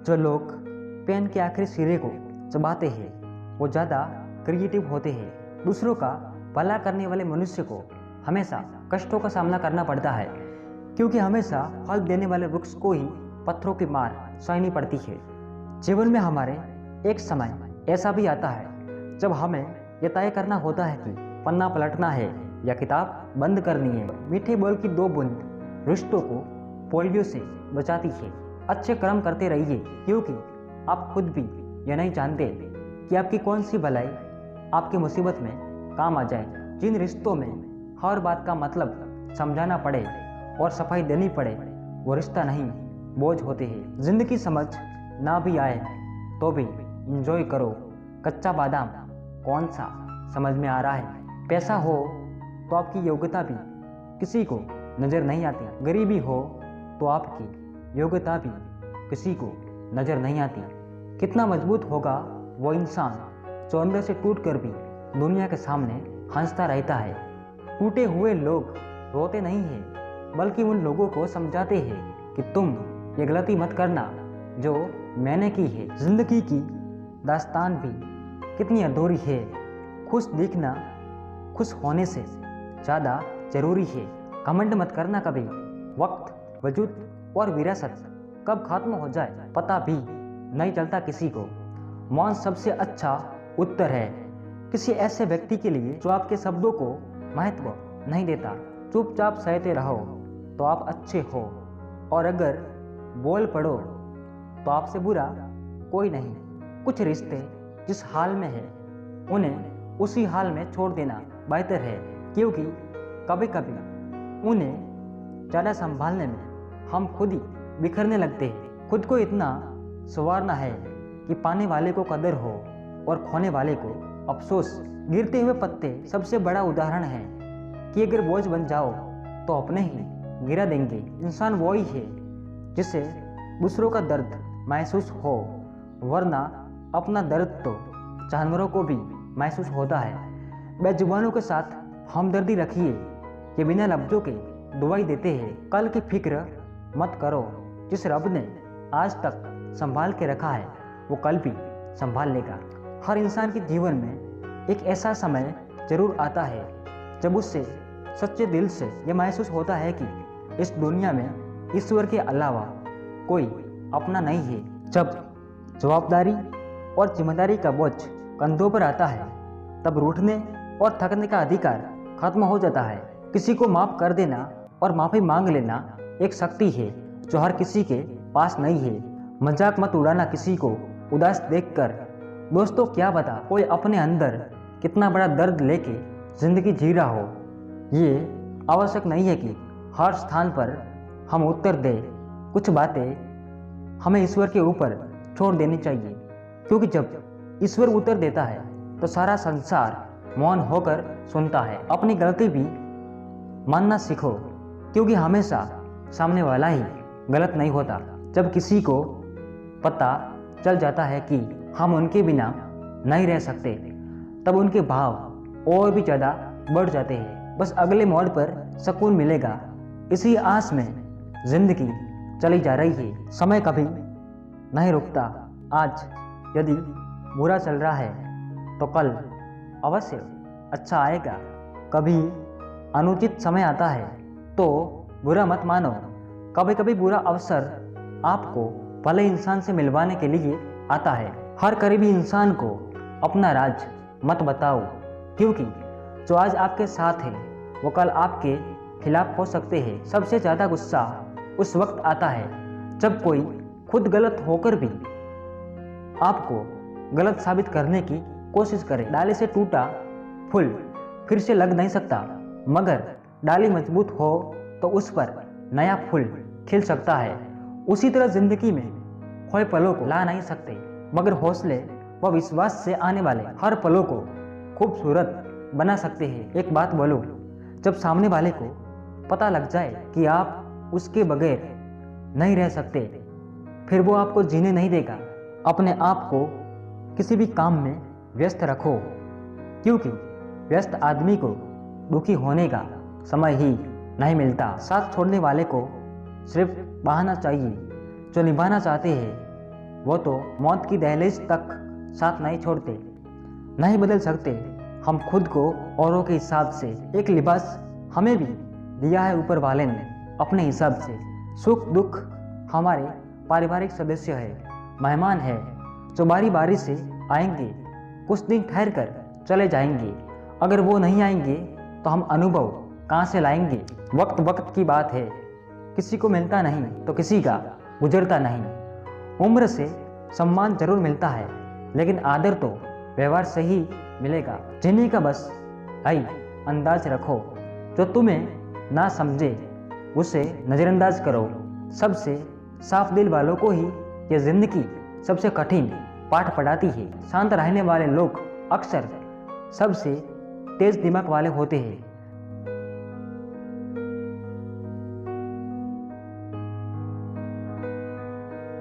जो लोग पेन के आखिरी सिरे को चबाते हैं वो ज़्यादा क्रिएटिव होते हैं। दूसरों का भला करने वाले मनुष्य को हमेशा कष्टों का सामना करना पड़ता है, क्योंकि हमेशा फल देने वाले वृक्ष को ही पत्थरों की मार सहनी पड़ती है। जीवन में हमारे एक समय ऐसा भी आता है जब हमें यह तय करना होता है कि पन्ना पलटना है या किताब बंद करनी है। मीठे बोल की दो बूंद रिश्तों को पोलियो से बचाती है। अच्छे कर्म करते रहिए, क्योंकि आप खुद भी यह नहीं जानते कि आपकी कौन सी भलाई आपकी मुसीबत में काम आ जाए। जिन रिश्तों में हर बात का मतलब समझाना पड़े और सफाई देनी पड़े वो रिश्ता नहीं, बोझ होते हैं। जिंदगी समझ ना भी आए तो भी इंजॉय करो। कच्चा बादाम कौन सा समझ में आ रहा है। पैसा हो तो आपकी योग्यता भी किसी को नज़र नहीं आती। गरीबी हो तो आपकी योग्यता भी किसी को नज़र नहीं आती। कितना मजबूत होगा वो इंसान जो अंदर से टूट कर भी दुनिया के सामने हंसता रहता है। टूटे हुए लोग रोते नहीं हैं, बल्कि उन लोगों को समझाते हैं कि तुम ये गलती मत करना जो मैंने की है। जिंदगी की दास्तान भी कितनी अधूरी है। खुश दिखना खुश होने से ज़्यादा ज़रूरी है। घमंड मत करना कभी। वक्त, वजूद और विरासत कब खत्म हो जाए पता भी नहीं चलता किसी को। मौन सबसे अच्छा उत्तर है किसी ऐसे व्यक्ति के लिए जो आपके शब्दों को महत्व नहीं देता। चुपचाप सहते रहो तो आप अच्छे हो, और अगर बोल पड़ो तो आपसे बुरा कोई नहीं। कुछ रिश्ते जिस हाल में है उन्हें उसी हाल में छोड़ देना बेहतर है, क्योंकि कभी कभी उन्हें ज़्यादा संभालने में हम खुद ही बिखरने लगते हैं। खुद को इतना संवारना है कि पाने वाले को कदर हो और खोने वाले को अफसोस। गिरते हुए पत्ते सबसे बड़ा उदाहरण है कि अगर बोझ बन जाओ तो अपने ही गिरा देंगे। इंसान वो ही है जिसे दूसरों का दर्द महसूस हो, वरना अपना दर्द तो जानवरों को भी महसूस होता है। बेजुबानों के साथ हमदर्दी रखिए कि बिना लफ्ज़ों के दुआई देते हैं। कल की फिक्र मत करो। जिस रब ने आज तक संभाल के रखा है वो कल भी संभाल लेगा। हर इंसान के जीवन में एक ऐसा समय जरूर आता है जब उससे सच्चे दिल से यह महसूस होता है कि इस दुनिया में ईश्वर के अलावा कोई अपना नहीं है। जब जवाबदारी और जिम्मेदारी का बोझ कंधों पर आता है तब रूठने और थकने का अधिकार खत्म हो जाता है। किसी को माफ़ कर देना और माफ़ी मांग लेना एक शक्ति है जो हर किसी के पास नहीं है। मजाक मत उड़ाना किसी को उदास देखकर। दोस्तों क्या बता कोई अपने अंदर कितना बड़ा दर्द लेके जिंदगी जी रहा हो। ये आवश्यक नहीं है कि हर स्थान पर हम उत्तर दें। कुछ बातें हमें ईश्वर के ऊपर छोड़ देनी चाहिए, क्योंकि जब ईश्वर उत्तर देता है तो सारा संसार मौन होकर सुनता है। अपनी गलती भी मानना सीखो, क्योंकि हमेशा सामने वाला ही गलत नहीं होता। जब किसी को पता चल जाता है कि हम उनके बिना नहीं रह सकते तब उनके भाव और भी ज़्यादा बढ़ जाते हैं। बस अगले मोड़ पर सुकून मिलेगा, इसी आस में जिंदगी चली जा रही है। समय कभी नहीं रुकता। आज यदि बुरा चल रहा है तो कल अवश्य अच्छा आएगा। कभी अनुचित समय आता है तो बुरा मत मानो। कभी कभी बुरा अवसर आपको भले इंसान से मिलवाने के लिए आता है। हर करीबी इंसान को अपना राज मत बताओ, क्योंकि जो आज आपके साथ है वो कल आपके खिलाफ हो सकते हैं। सबसे ज़्यादा गुस्सा उस वक्त आता है जब कोई खुद गलत होकर भी आपको गलत साबित करने की कोशिश करे। डाली से टूटा फूल फिर से लग नहीं सकता, मगर डाली मजबूत हो तो उस पर नया फूल खिल सकता है। उसी तरह जिंदगी में खोए पलों को ला नहीं सकते, मगर हौसले व विश्वास से आने वाले हर पलों को खूबसूरत बना सकते हैं। एक बात बोलो, जब सामने वाले को पता लग जाए कि आप उसके बगैर नहीं रह सकते, फिर वो आपको जीने नहीं देगा। अपने आप को किसी भी काम में व्यस्त रखो, क्योंकि व्यस्त आदमी को दुखी होने का समय ही नहीं मिलता। साथ छोड़ने वाले को सिर्फ बहाना चाहिए। जो निभाना चाहते हैं वो तो मौत की दहलीज तक साथ नहीं छोड़ते। नहीं बदल सकते हम खुद को औरों के हिसाब से। एक लिबास हमें भी दिया है ऊपर वाले ने अपने हिसाब से। सुख दुख हमारे पारिवारिक सदस्य है, मेहमान है जो बारी बारी से आएंगे, कुछ दिन ठहर कर चले जाएंगे। अगर वो नहीं आएंगे तो हम अनुभव कहाँ से लाएंगे। वक्त वक्त की बात है, किसी को मिलता नहीं तो किसी का गुजरता नहीं। उम्र से सम्मान जरूर मिलता है, लेकिन आदर तो व्यवहार से ही मिलेगा। जीने का बस आई अंदाज रखो, जो तुम्हें ना समझे उसे नज़रअंदाज करो। सबसे साफ दिल वालों को ही ये जिंदगी सबसे कठिन पाठ पढ़ाती है। शांत रहने वाले लोग अक्सर सबसे तेज दिमाग वाले होते हैं।